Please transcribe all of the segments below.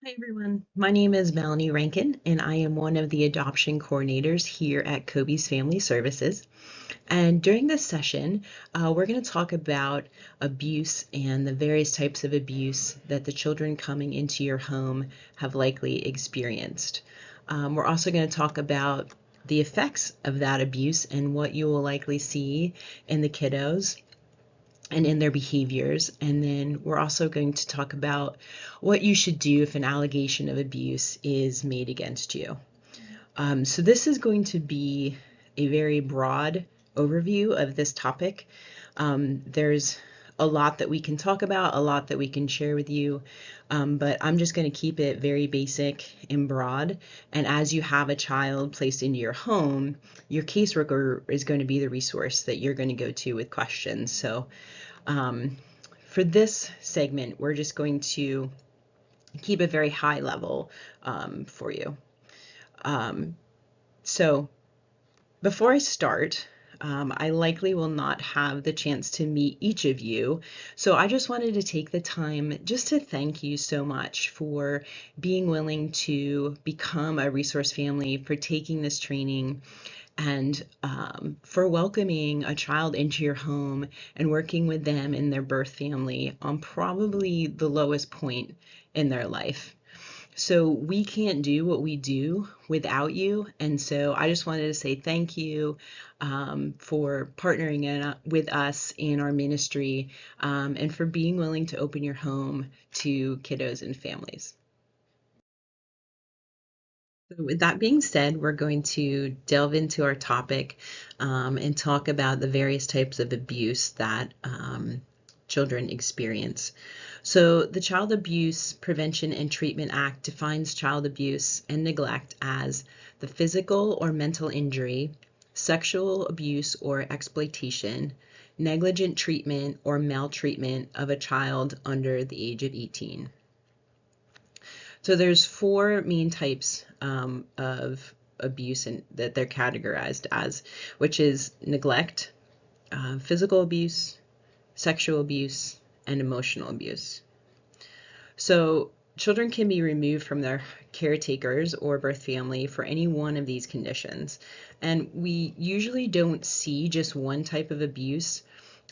Hi everyone, my name is Melanie Rankin and I am one of the adoption coordinators here at Kobe's Family Services. And during this session, we're going to talk about abuse and the various types of abuse that the children coming into your home have likely experienced. We're also going to talk about the effects of that abuse and what you will likely see in the kiddos and in their behaviors. And then we're also going to talk about what you should do if an allegation of abuse is made against you. So this is going to be a very broad overview of this topic. There's a lot that we can talk about, a lot that we can share with you, but I'm just going to keep it very basic and broad. And as you have a child placed into your home, your caseworker is going to be the resource that you're going to go to with questions. So for this segment, we're just going to keep it very high level for you. So before I start, I likely will not have the chance to meet each of you. So I just wanted to take the time just to thank you so much for being willing to become a resource family, for taking this training, and for welcoming a child into your home and working with them in their birth family on probably the lowest point in their life. So we can't do what we do without you. And so I just wanted to say thank you for partnering with us in our ministry and for being willing to open your home to kiddos and families. So with that being said, we're going to delve into our topic and talk about the various types of abuse that children experience. So the Child Abuse Prevention and Treatment Act defines child abuse and neglect as the physical or mental injury, sexual abuse or exploitation, negligent treatment or maltreatment of a child under the age of 18. So there's four main types of abuse that they're categorized as, which is neglect, physical abuse, sexual abuse, and emotional abuse. So children can be removed from their caretakers or birth family for any one of these conditions. And we usually don't see just one type of abuse.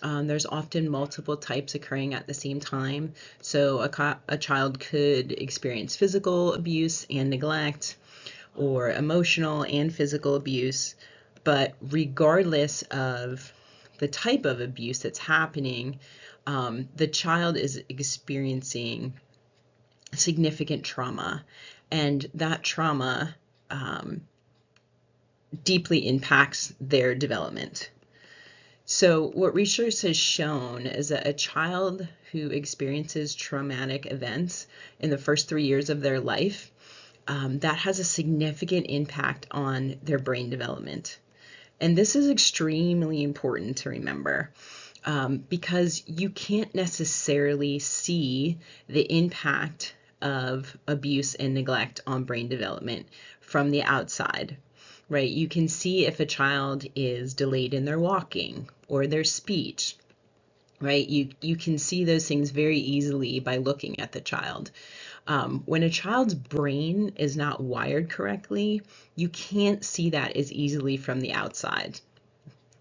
There's often multiple types occurring at the same time. So a child could experience physical abuse and neglect, or emotional and physical abuse. But regardless of the type of abuse that's happening, the child is experiencing significant trauma, and that trauma deeply impacts their development. So what research has shown is that a child who experiences traumatic events in the first 3 years of their life, that has a significant impact on their brain development. And this is extremely important to remember because you can't necessarily see the impact of abuse and neglect on brain development from the outside, right? You can see if a child is delayed in their walking or their speech, right? You can see those things very easily by looking at the child. When a child's brain is not wired correctly, you can't see that as easily from the outside.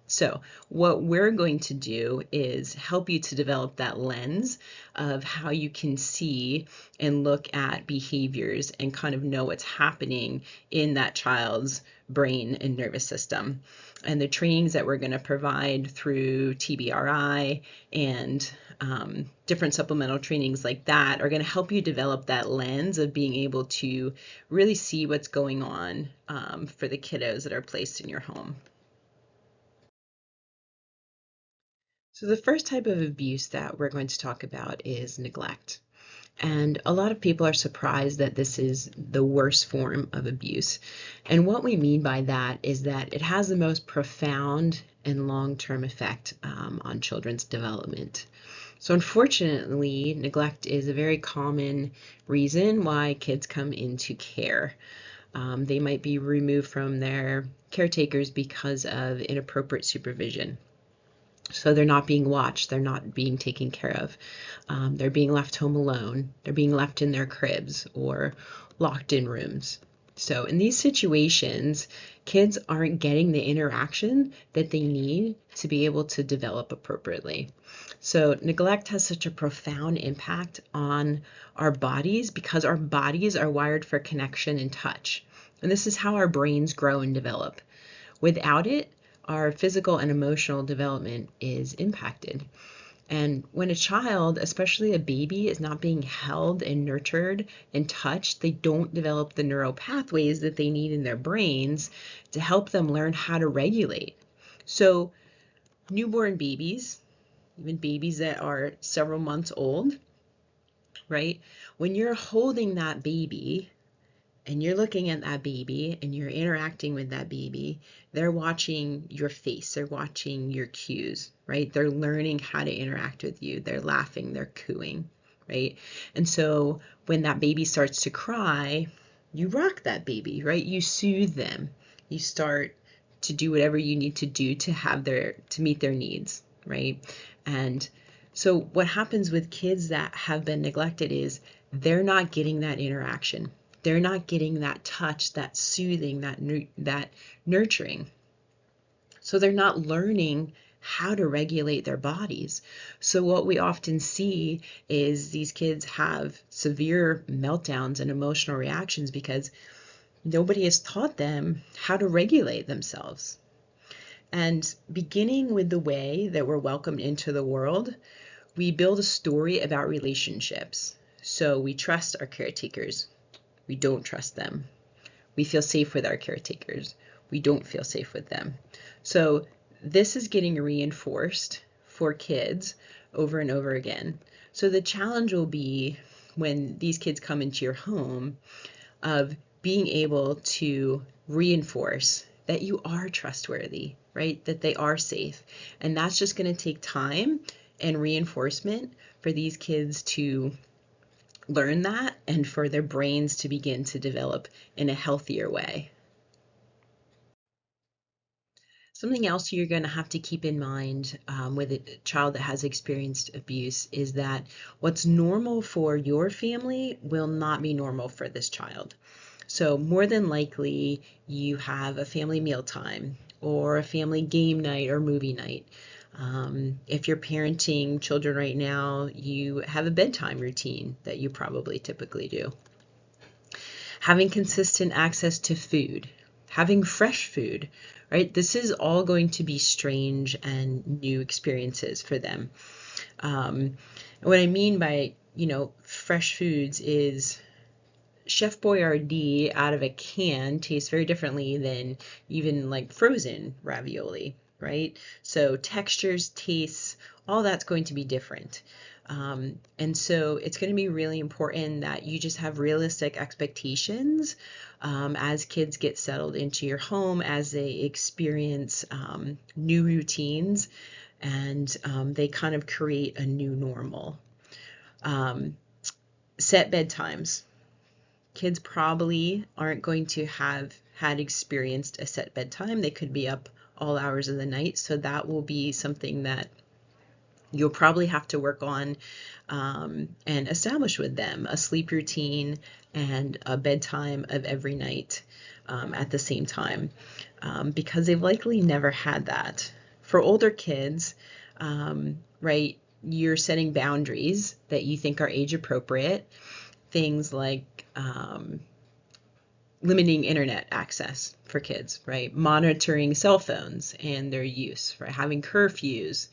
So what we're going to do is help you to develop that lens of how you can see and look at behaviors and kind of know what's happening in that child's brain and nervous system. And the trainings that we're going to provide through TBRI and different supplemental trainings like that are going to help you develop that lens of being able to really see what's going on for the kiddos that are placed in your home. So the first type of abuse that we're going to talk about is neglect. And a lot of people are surprised that this is the worst form of abuse. And what we mean by that is that it has the most profound and long-term effect on children's development. So unfortunately, neglect is a very common reason why kids come into care. They might be removed from their caretakers because of inappropriate supervision. So they're not being watched, they're not being taken care of. They're being left home alone, they're being left in their cribs or locked in rooms. So in these situations, kids aren't getting the interaction that they need to be able to develop appropriately. So neglect has such a profound impact on our bodies because our bodies are wired for connection and touch. And this is how our brains grow and develop. Without it, our physical and emotional development is impacted. And when a child, especially a baby, is not being held and nurtured and touched, they don't develop the neural pathways that they need in their brains to help them learn how to regulate. So newborn babies, even babies that are several months old, right? When you're holding that baby, and you're looking at that baby and you're interacting with that baby, they're watching your face, they're watching your cues, right? They're learning how to interact with you. They're laughing, they're cooing, right? And so when that baby starts to cry, you rock that baby, right? You soothe them. You start to do whatever you need to do to meet their needs, right? And so what happens with kids that have been neglected is they're not getting that interaction. They're not getting that touch, that soothing, that nurturing. So they're not learning how to regulate their bodies. So what we often see is these kids have severe meltdowns and emotional reactions because nobody has taught them how to regulate themselves. And beginning with the way that we're welcomed into the world, we build a story about relationships. So we trust our caretakers. We don't trust them. We feel safe with our caretakers. We don't feel safe with them. So this is getting reinforced for kids over and over again. So the challenge will be when these kids come into your home of being able to reinforce that you are trustworthy, right? That they are safe. And that's just going to take time and reinforcement for these kids to learn that and for their brains to begin to develop in a healthier way. Something else you're going to have to keep in mind with a child that has experienced abuse is that what's normal for your family will not be normal for this child. So more than likely you have a family mealtime or a family game night or movie night. If you're parenting children right now, you have a bedtime routine that you probably typically do. Having consistent access to food, having fresh food, right? This is all going to be strange and new experiences for them. What I mean by, fresh foods is Chef Boyardee out of a can tastes very differently than even like frozen ravioli, right? So textures, tastes, all that's going to be different. And so it's going to be really important that you just have realistic expectations as kids get settled into your home, as they experience new routines, and they kind of create a new normal. Set bedtimes. Kids probably aren't going to have had experienced a set bedtime. They could be up all hours of the night. So that will be something that you'll probably have to work on and establish with them a sleep routine and a bedtime of every night at the same time because they've likely never had that. For older kids, right, you're setting boundaries that you think are age appropriate. Things like limiting internet access for kids, right? Monitoring cell phones and their use, right? Having curfews.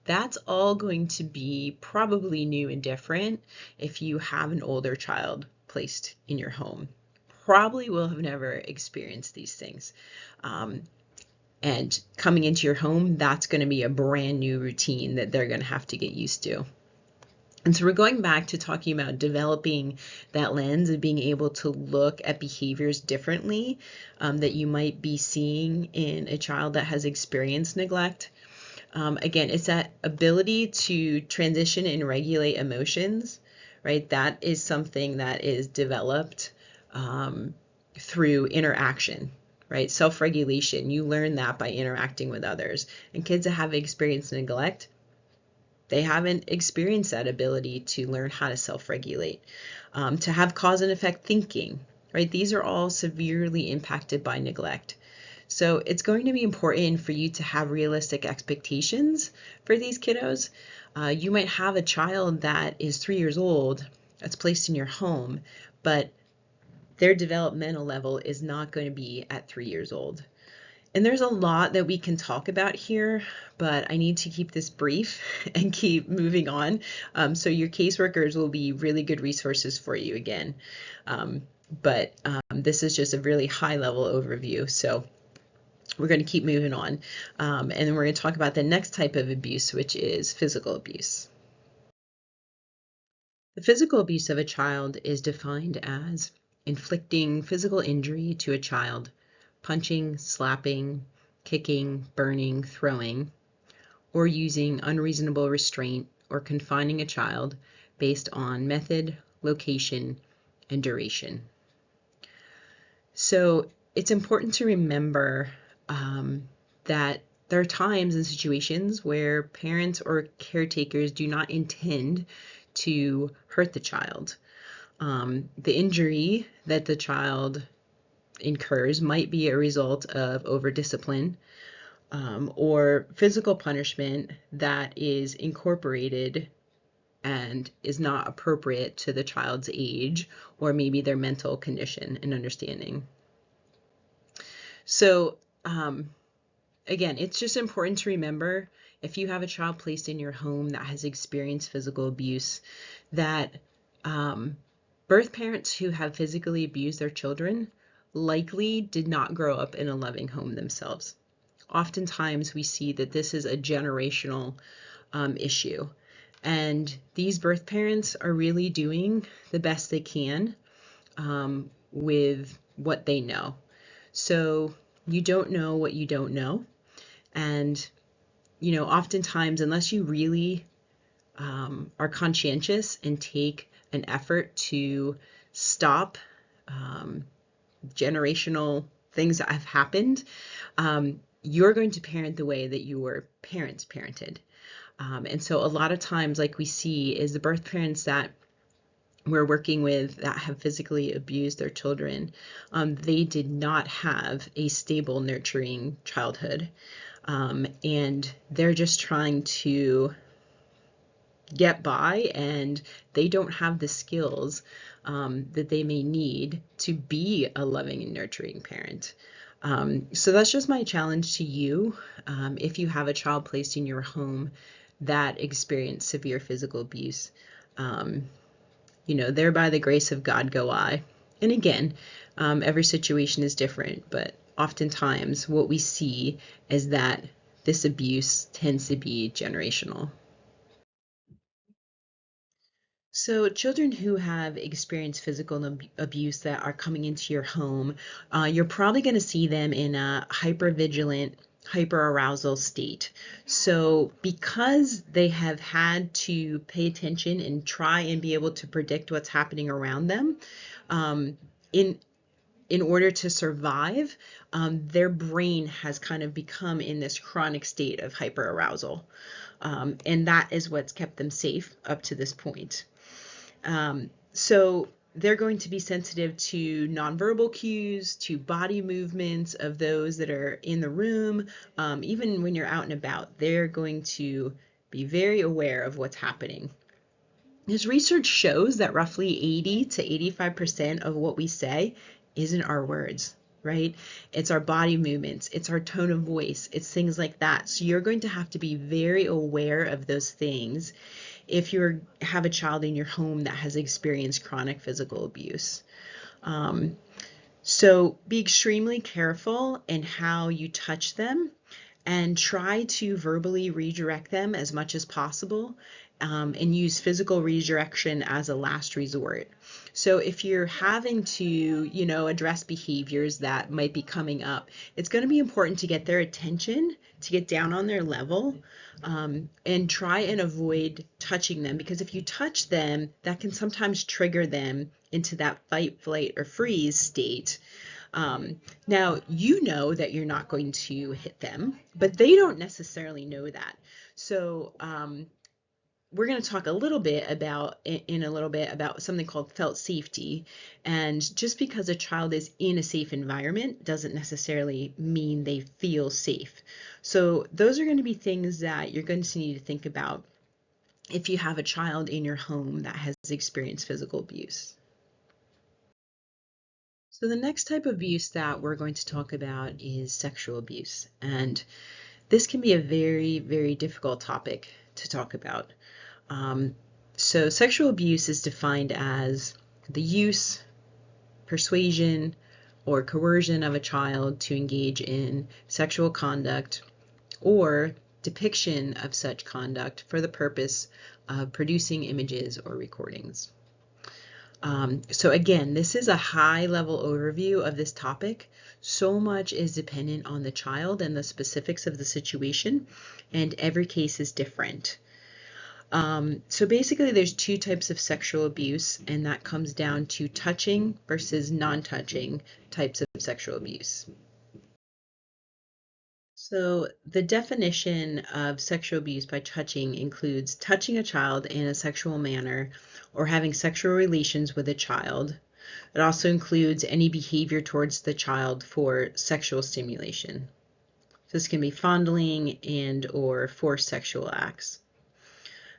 That's all going to be probably new and different if you have an older child placed in your home. Probably will have never experienced these things. And coming into your home, that's going to be a brand new routine that they're going to have to get used to. And so we're going back to talking about developing that lens and being able to look at behaviors differently that you might be seeing in a child that has experienced neglect. Again, it's that ability to transition and regulate emotions, right? That is something that is developed through interaction, right? Self-regulation, you learn that by interacting with others. And kids that have experienced neglect, they haven't experienced that ability to learn how to self-regulate, to have cause and effect thinking, right? These are all severely impacted by neglect. So it's going to be important for you to have realistic expectations for these kiddos. You might have a child that is 3 years old that's placed in your home, but their developmental level is not going to be at 3 years old. And there's a lot that we can talk about here, but I need to keep this brief and keep moving on. So your caseworkers will be really good resources for you again. But this is just a really high level overview. So we're going to keep moving on. And then we're going to talk about the next type of abuse, which is physical abuse. The physical abuse of a child is defined as inflicting physical injury to a child, punching, slapping, kicking, burning, throwing, or using unreasonable restraint or confining a child based on method, location, and duration. So it's important to remember that there are times and situations where parents or caretakers do not intend to hurt the child. The injury that the child incurs might be a result of over-discipline or physical punishment that is incorporated and is not appropriate to the child's age or maybe their mental condition and understanding. So again, it's just important to remember, if you have a child placed in your home that has experienced physical abuse, that birth parents who have physically abused their children likely did not grow up in a loving home themselves. Oftentimes we see that this is a generational issue, and these birth parents are really doing the best they can with what they know. So you don't know what you don't know. And, oftentimes, unless you really are conscientious and take an effort to stop generational things that have happened, you're going to parent the way that your parents parented. And so a lot of times, like we see, is the birth parents that we're working with that have physically abused their children, they did not have a stable, nurturing childhood. And they're just trying to get by, and they don't have the skills that they may need to be a loving and nurturing parent. So that's just my challenge to you. If you have a child placed in your home that experienced severe physical abuse, there by the grace of God go I. And again, every situation is different, but oftentimes what we see is that this abuse tends to be generational. So children who have experienced physical abuse that are coming into your home, you're probably going to see them in a hypervigilant, hyperarousal state. So because they have had to pay attention and try and be able to predict what's happening around them, in order to survive, their brain has kind of become in this chronic state of hyperarousal. And that is what's kept them safe up to this point. So they're going to be sensitive to nonverbal cues, to body movements of those that are in the room. Even when you're out and about, they're going to be very aware of what's happening. This research shows that roughly 80 to 85% of what we say isn't our words, right? It's our body movements, it's our tone of voice, it's things like that. So you're going to have to be very aware of those things if you have a child in your home that has experienced chronic physical abuse. So be extremely careful in how you touch them and try to verbally redirect them as much as possible, and use physical redirection as a last resort. So if you're having to, address behaviors that might be coming up, it's going to be important to get their attention, to get down on their level, and try and avoid touching them, because if you touch them, that can sometimes trigger them into that fight, flight, or freeze state. Now, you know that you're not going to hit them, but they don't necessarily know that. So, we're going to talk a little bit about in a little bit about something called felt safety. And just because a child is in a safe environment doesn't necessarily mean they feel safe. So those are going to be things that you're going to need to think about if you have a child in your home that has experienced physical abuse. So the next type of abuse that we're going to talk about is sexual abuse. And this can be a very, very difficult topic to talk about. So sexual abuse is defined as the use, persuasion, or coercion of a child to engage in sexual conduct or depiction of such conduct for the purpose of producing images or recordings. So again, this is a high-level overview of this topic. So much is dependent on the child and the specifics of the situation, and every case is different. So basically there's two types of sexual abuse, and that comes down to touching versus non-touching types of sexual abuse. So the definition of sexual abuse by touching includes touching a child in a sexual manner or having sexual relations with a child. It also includes any behavior towards the child for sexual stimulation. So this can be fondling and or forced sexual acts.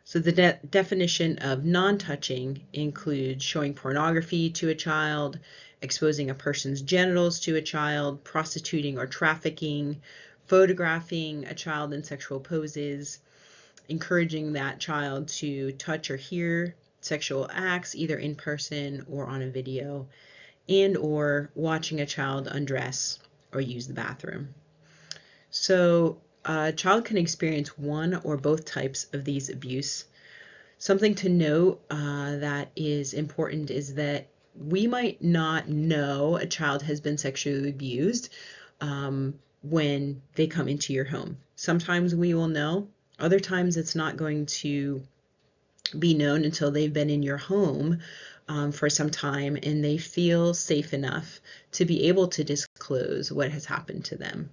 So the definition of non-touching includes showing pornography to a child, exposing a person's genitals to a child, prostituting or trafficking, photographing a child in sexual poses, encouraging that child to touch or hear sexual acts either in person or on a video, and or watching a child undress or use the bathroom. So a child can experience one or both types of these abuse. Something to note that is important is that we might not know a child has been sexually abused when they come into your home. Sometimes we will know, other times it's not going to be known until they've been in your home for some time and they feel safe enough to be able to disclose what has happened to them.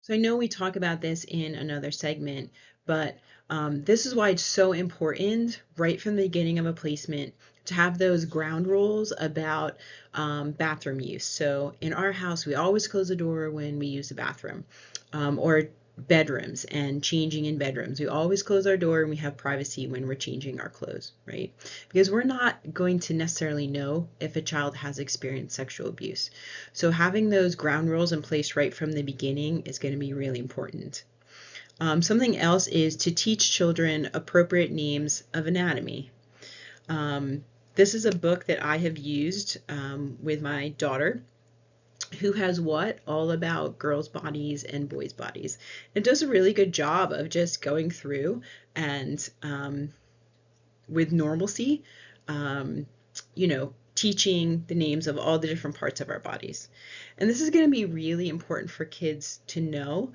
So I know we talk about this in another segment, but this is why it's so important right from the beginning of a placement to have those ground rules about bathroom use. So in our house, we always close the door when we use the bathroom, or bedrooms and changing in bedrooms. We always close our door and we have privacy when we're changing our clothes, right? Because we're not going to necessarily know if a child has experienced sexual abuse. So having those ground rules in place right from the beginning is going to be really important. Something else is to teach children appropriate names of anatomy. This is a book that I have used with my daughter, who has what all about girls' bodies and boys' bodies. It does a really good job of just going through and with normalcy, teaching the names of all the different parts of our bodies. And this is going to be really important for kids to know,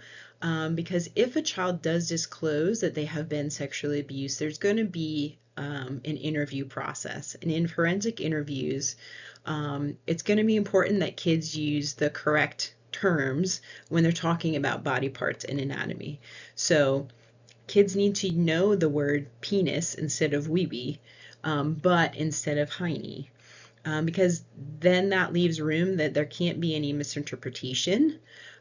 because if a child does disclose that they have been sexually abused, there's going to be an interview process. And in forensic interviews, it's going to be important that kids use the correct terms when they're talking about body parts and anatomy. So kids need to know the word penis instead of wee-wee, butt instead of hiney, because then that leaves room that there can't be any misinterpretation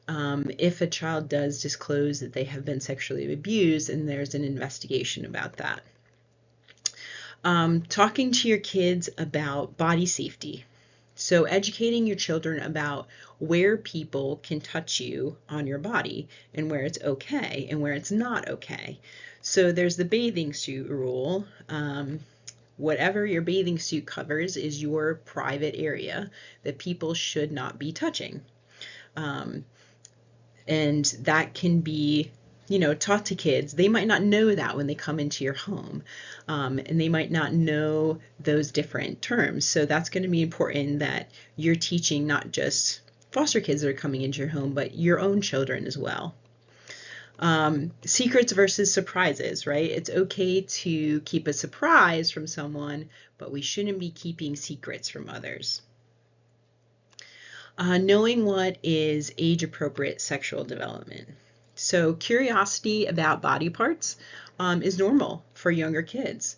if a child does disclose that they have been sexually abused and there's an investigation about that. Talking to your kids about body safety. So educating your children about where people can touch you on your body and where it's okay and where it's not okay. So there's the bathing suit rule. Whatever your bathing suit covers is your private area that people should not be touching. And that can be taught to kids. They might not know that when they come into your home, and they might not know those different terms. So that's going to be important that you're teaching not just foster kids that are coming into your home, but your own children as well. Secrets versus surprises, right? It's okay to keep a surprise from someone, but we shouldn't be keeping secrets from others. Knowing what is age-appropriate sexual development. So curiosity about body parts is normal for younger kids.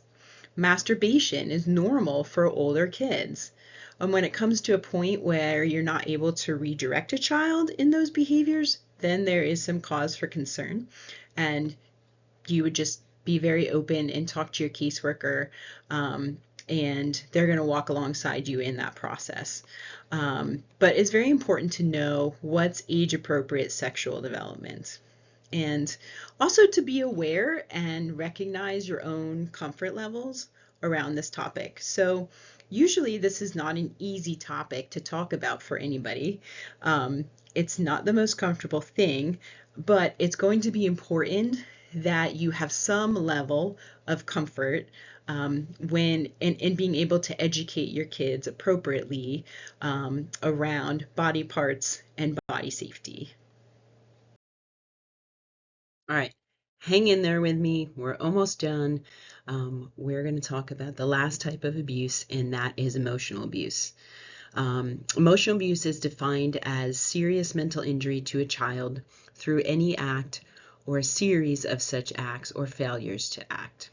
Masturbation is normal for older kids. And when it comes to a point where you're not able to redirect a child in those behaviors, then there is some cause for concern. And you would just be very open and talk to your caseworker, and they're going to walk alongside you in that process. But it's very important to know what's age appropriate sexual development, and also to be aware and recognize your own comfort levels around this topic. So usually this is not an easy topic to talk about for anybody. It's not the most comfortable thing, but it's going to be important that you have some level of comfort when in being able to educate your kids appropriately around body parts and body safety. All right, hang in there with me. We're almost done. We're going to talk about the last type of abuse, and that is emotional abuse. Emotional abuse is defined as serious mental injury to a child through any act or a series of such acts or failures to act.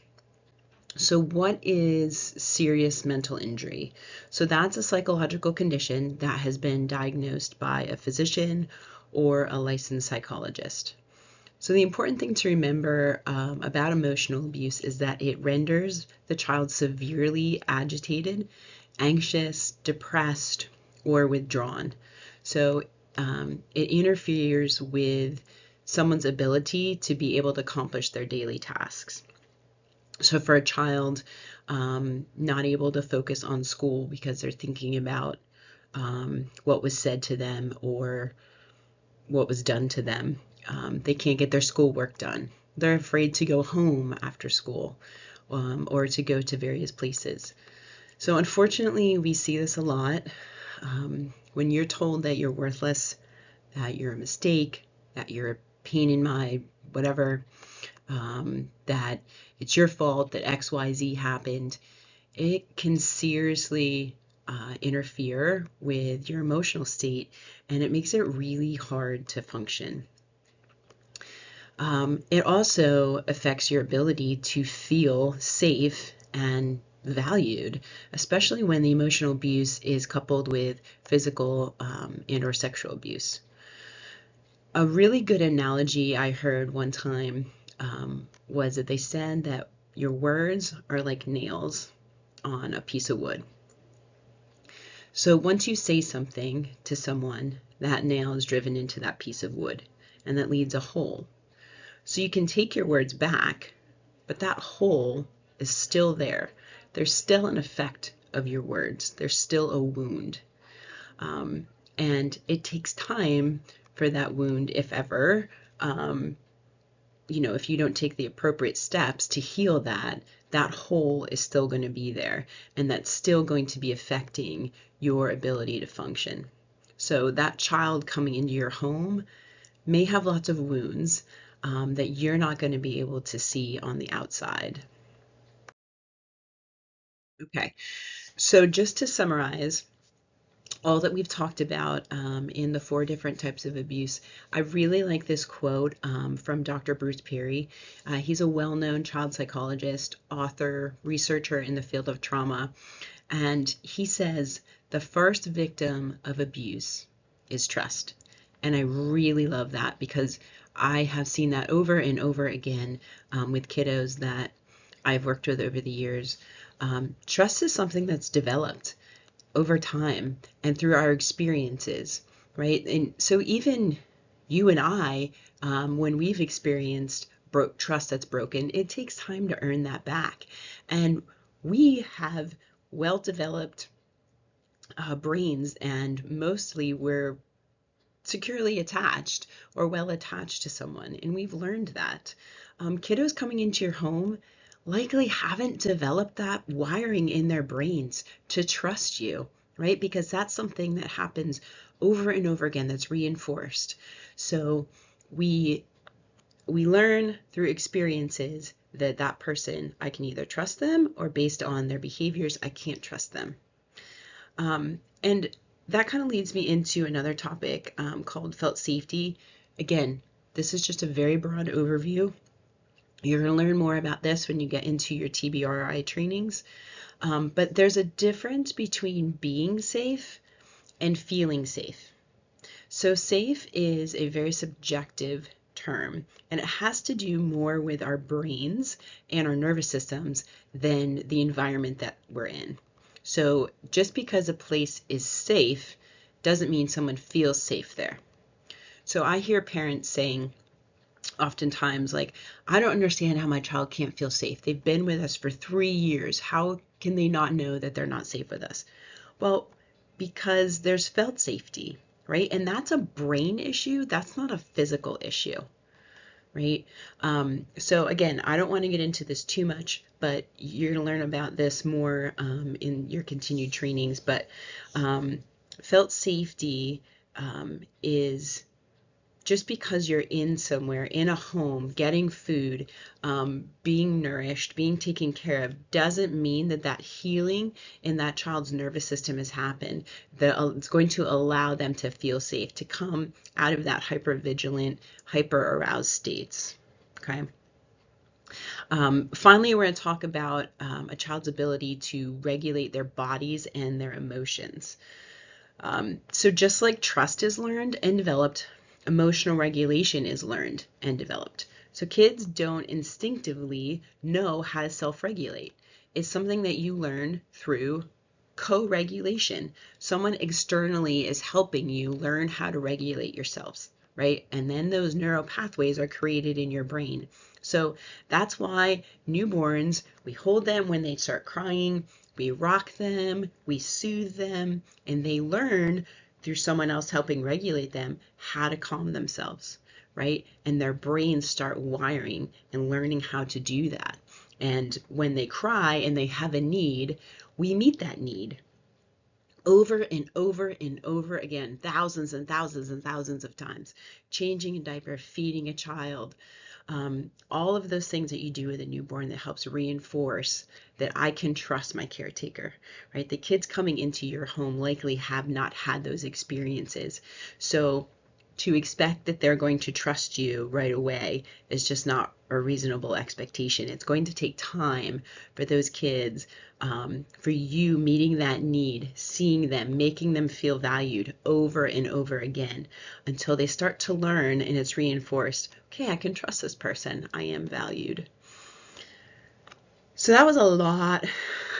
So what is serious mental injury? So that's a psychological condition that has been diagnosed by a physician or a licensed psychologist. So the important thing to remember about emotional abuse is that it renders the child severely agitated, anxious, depressed, or withdrawn. So it interferes with someone's ability to be able to accomplish their daily tasks. So for a child not able to focus on school because they're thinking about what was said to them or what was done to them, they can't get their schoolwork done. They're afraid to go home after school or to go to various places. So unfortunately, we see this a lot. When you're told that you're worthless, that you're a mistake, that you're a pain in my whatever, that it's your fault that XYZ happened, it can seriously interfere with your emotional state, and it makes it really hard to function. It also affects your ability to feel safe and valued, especially when the emotional abuse is coupled with physical and or sexual abuse. A really good analogy I heard one time was that they said that your words are like nails on a piece of wood. So once you say something to someone, that nail is driven into that piece of wood, and that leaves a hole. So you can take your words back, but that hole is still there. There's still an effect of your words. There's still a wound. And it takes time for that wound, if ever, if you don't take the appropriate steps to heal that, that hole is still going to be there, and that's still going to be affecting your ability to function. So that child coming into your home may have lots of wounds that you're not going to be able to see on the outside. Okay, so just to summarize all that we've talked about in the 4 different types of abuse, I really like this quote from Dr. Bruce Perry. He's a well-known child psychologist, author, researcher in the field of trauma, and he says, the first victim of abuse is trust. And I really love that because I have seen that over and over again with kiddos that I've worked with over the years. Trust is something that's developed over time and through our experiences, right? And so even you and I, when we've experienced trust that's broken, it takes time to earn that back. And we have well-developed brains, and mostly we're securely attached or well attached to someone, and we've learned that. Kiddos coming into your home likely haven't developed that wiring in their brains to trust you, right? Because that's something that happens over and over again, that's reinforced. So we learn through experiences that that person, I can either trust them, or based on their behaviors, I can't trust them. And that kind of leads me into another topic called felt safety. Again, this is just a very broad overview. You're going to learn more about this when you get into your TBRI trainings. But there's a difference between being safe and feeling safe. So safe is a very subjective term, and it has to do more with our brains and our nervous systems than the environment that we're in. So just because a place is safe doesn't mean someone feels safe there. So I hear parents saying oftentimes, like, I don't understand how my child can't feel safe. They've been with us for 3 years. How can they not know that they're not safe with us? Well, because there's felt safety, right? And that's a brain issue. That's not a physical issue, right? So again, I don't want to get into this too much, but you're going to learn about this more in your continued trainings. But felt safety is just because you're in somewhere, in a home, getting food, being nourished, being taken care of, doesn't mean that that healing in that child's nervous system has happened. That it's going to allow them to feel safe, to come out of that hypervigilant, hyper-aroused states. Okay. Finally, we're going to talk about a child's ability to regulate their bodies and their emotions. So just like trust is learned and developed, emotional regulation is learned and developed. So kids don't instinctively know how to self-regulate. It's something that you learn through co-regulation. Someone externally is helping you learn how to regulate yourselves, right? And then those neural pathways are created in your brain. So that's why newborns, we hold them when they start crying, we rock them, we soothe them, and they learn through someone else helping regulate them how to calm themselves, right? And their brains start wiring and learning how to do that. And when they cry and they have a need, we meet that need over and over and over again, thousands and thousands and thousands of times. Changing a diaper, feeding a child, all of those things that you do with a newborn that helps reinforce that I can trust my caretaker, right? The kids coming into your home likely have not had those experiences. So to expect that they're going to trust you right away is just not a reasonable expectation. It's going to take time for those kids, for you meeting that need, seeing them, making them feel valued over and over again until they start to learn and it's reinforced, okay, I can trust this person. I am valued. So that was a lot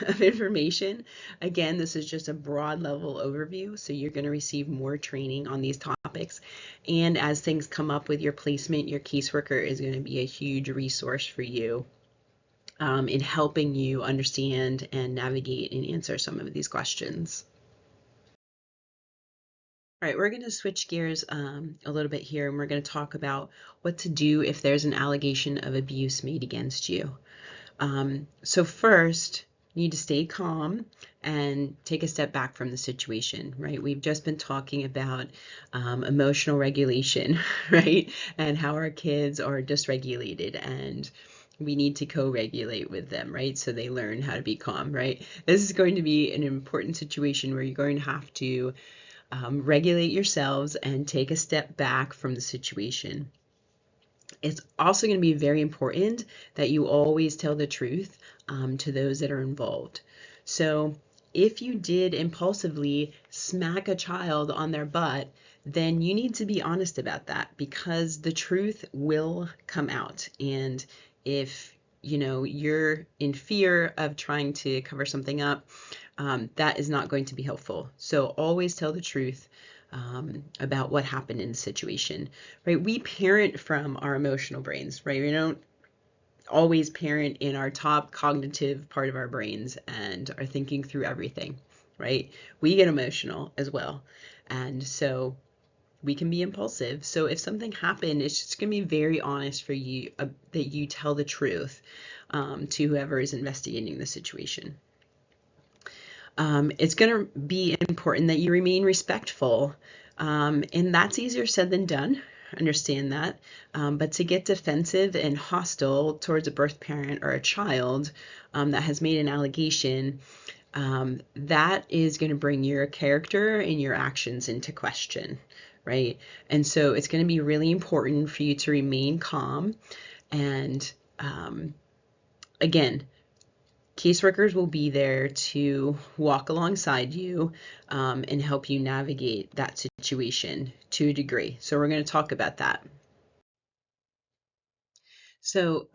of information. Again, this is just a broad level overview, so you're going to receive more training on these topics. And as things come up with your placement, your caseworker is going to be a huge resource for you in helping you understand and navigate and answer some of these questions. All right, we're going to switch gears a little bit here, and we're going to talk about what to do if there's an allegation of abuse made against you. So first, you need to stay calm and take a step back from the situation, right? We've just been talking about emotional regulation, right? And how our kids are dysregulated and we need to co-regulate with them, right? So they learn how to be calm, right? This is going to be an important situation where you're going to have to regulate yourselves and take a step back from the situation. It's also going to be very important that you always tell the truth to those that are involved. So if you did impulsively smack a child on their butt, then you need to be honest about that because the truth will come out. And if you're in fear of trying to cover something up, that is not going to be helpful. So always tell the truth about what happened in the situation, right? We parent from our emotional brains, right? We don't always parent in our top cognitive part of our brains and are thinking through everything, right? We get emotional as well. And so we can be impulsive. So if something happened, it's just going to be very honest for you that you tell the truth to whoever is investigating the situation. It's going to be important that you remain respectful, and that's easier said than done. Understand that. But to get defensive and hostile towards a birth parent or a child that has made an allegation, that is going to bring your character and your actions into question, right? And so it's going to be really important for you to remain calm. And again, caseworkers will be there to walk alongside you and help you navigate that situation to a degree. So we're going to talk about that. So,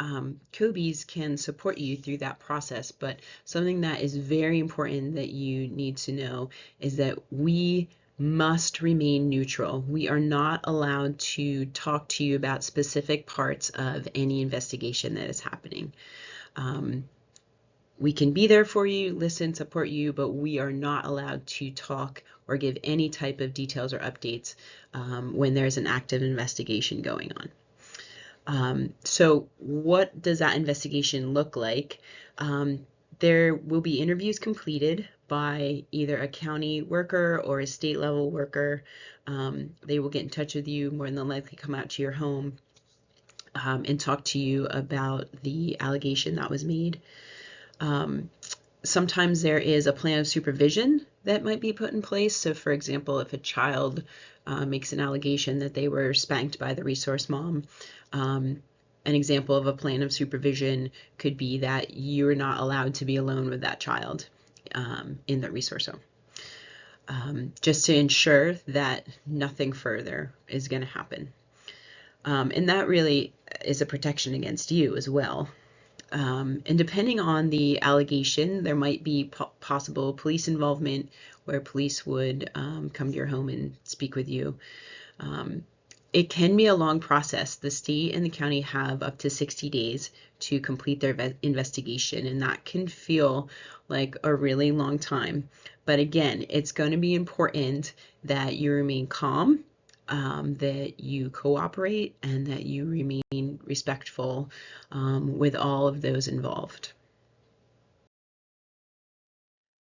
COBIs can support you through that process, but something that is very important that you need to know is that we must remain neutral. We are not allowed to talk to you about specific parts of any investigation that is happening. We can be there for you, listen, support you, but we are not allowed to talk or give any type of details or updates when there's an active investigation going on. So what does that investigation look like? There will be interviews completed by either a county worker or a state level worker. They will get in touch with you, more than likely come out to your home and talk to you about the allegation that was made. Sometimes there is a plan of supervision that might be put in place. So for example, if a child makes an allegation that they were spanked by the resource mom, an example of a plan of supervision could be that you are not allowed to be alone with that child in the resource home, just to ensure that nothing further is going to happen. And that really is a protection against you as well. And depending on the allegation, there might be possible police involvement where police would come to your home and speak with you. It can be a long process. The state and the county have up to 60 days to complete their investigation, and that can feel like a really long time. But again, it's going to be important that you remain calm, that you cooperate, and that you remain respectful with all of those involved.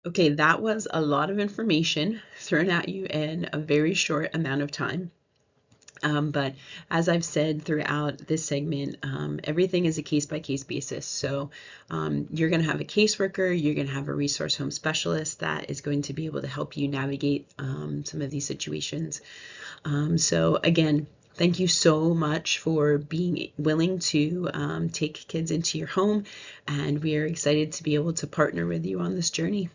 Okay, that was a lot of information thrown at you in a very short amount of time. But as I've said throughout this segment, everything is a case-by-case basis. So you're going to have a caseworker, you're going to have a resource home specialist that is going to be able to help you navigate some of these situations. So again, thank you so much for being willing to take kids into your home, and we are excited to be able to partner with you on this journey.